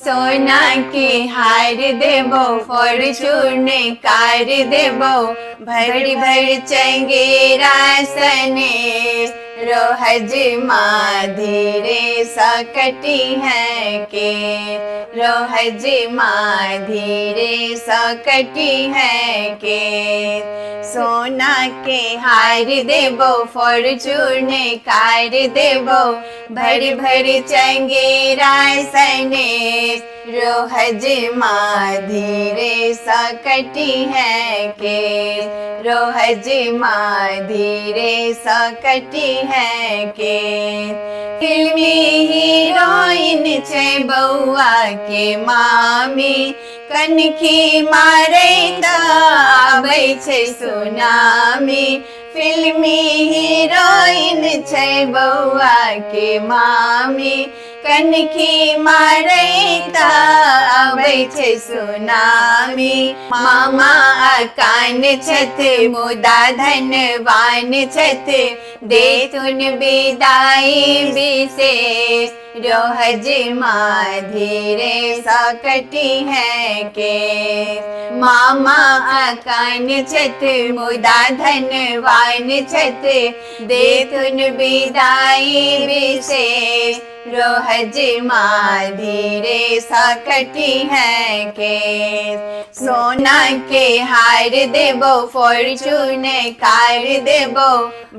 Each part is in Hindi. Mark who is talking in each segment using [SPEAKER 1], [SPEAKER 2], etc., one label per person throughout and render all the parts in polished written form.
[SPEAKER 1] सोना के हार देबो फॉर्चून कार देबो भरी भरी चंगेरा सनेस रोहज माँ धीरे सकटी है के रोहज माँ धीरे सकटी है के सोना के हार देबो फॉर्चून कार देबो भरी भरी चंगेरा सनेस रोहज माँ धीरे सकटी है के रोहज माँ धीरे सकटी है के फिल्मी हीरोइन छे बउआ के मामी कनखी मारे आबै छे सुनामी फिल्मी हीरोइन छे बउआ के मामी कनखी मारे आबै छे सुनामी मामा कान छथ मुदा धनवान छथ देथुन विदाई विशेष रोहज माँ धीरे सकटी है के मामा कान छथ मुदा धनवान छथ देथुन विदाई विशेष रोहज माँ धीरे सकटी है के सोना के हार देबो फॉर्चून कार देबो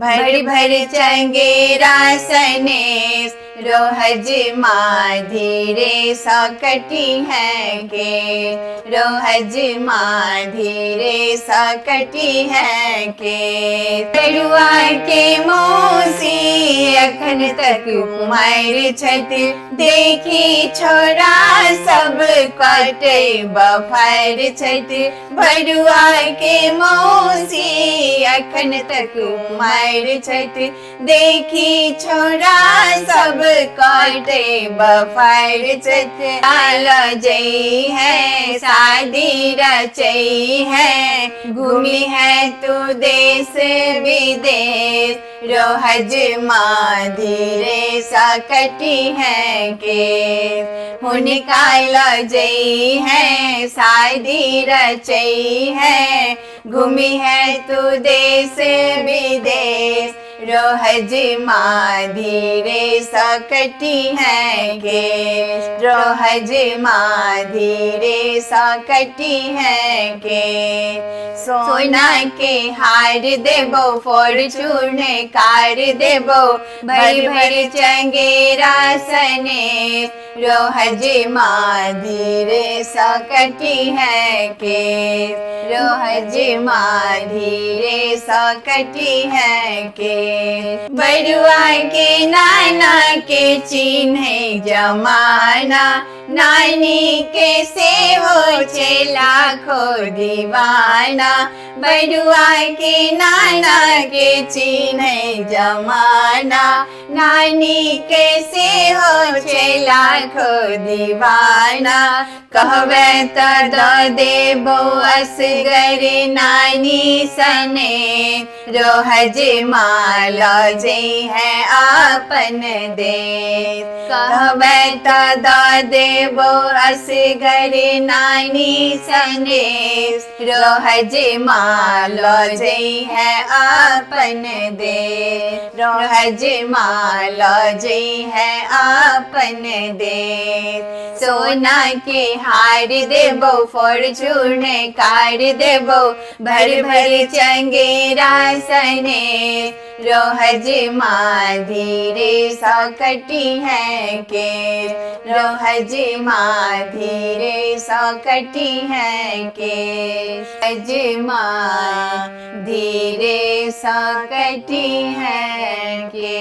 [SPEAKER 1] भरी भरी चंगेरा सनेस रोहज माँ धीरे सकटी है के रोहज माँ धीरे सकटी है के बरुआ के मौसी अखन तक कुमार छठ देखी छोरा सब कटे बफार छठ बरुआ के मौसी अखन तक कुमार छठ देखी छोरा सब कटे बफार छठ आल जई है शादी रचई है घूमी है तू देश विदेश रोहज माँ धीरे सकटी है के हुनिकाल जई है शादी रचई है घूमी है तू देश विदेश रोहज माँ धीरे सकटी है के रोहज माँ धीरे सकटी है के सोना के हार देबो फॉर्चून कार देबो भरी भरी चंगेरा सनेस रोहज माँ धीरे सकटी है के रोहज माँ धीरे सकटी है के बरुआ के नाना के चिन्हे जमाना नानी के से हो छे लाखों दीवाना बरुआ के नाना के चिन्हे जमाना नानी के से हो छे लाखों दीवाना कहबे त द देबो असगर नानी सने रोहज माँ लजई है आपन देश कहबे त द देबो असगर नानी सने रोहज माँ लजई है आपन देश रोहज माँ लजई है आपन देश सोना के हार देबो फॉर्चून कार देबो भरी भरी चंगेरा सने रोहज माँ धीरे सकटी है के रोहज माँ धीरे सकटी है के रोहज माँ धीरे सकटी है के।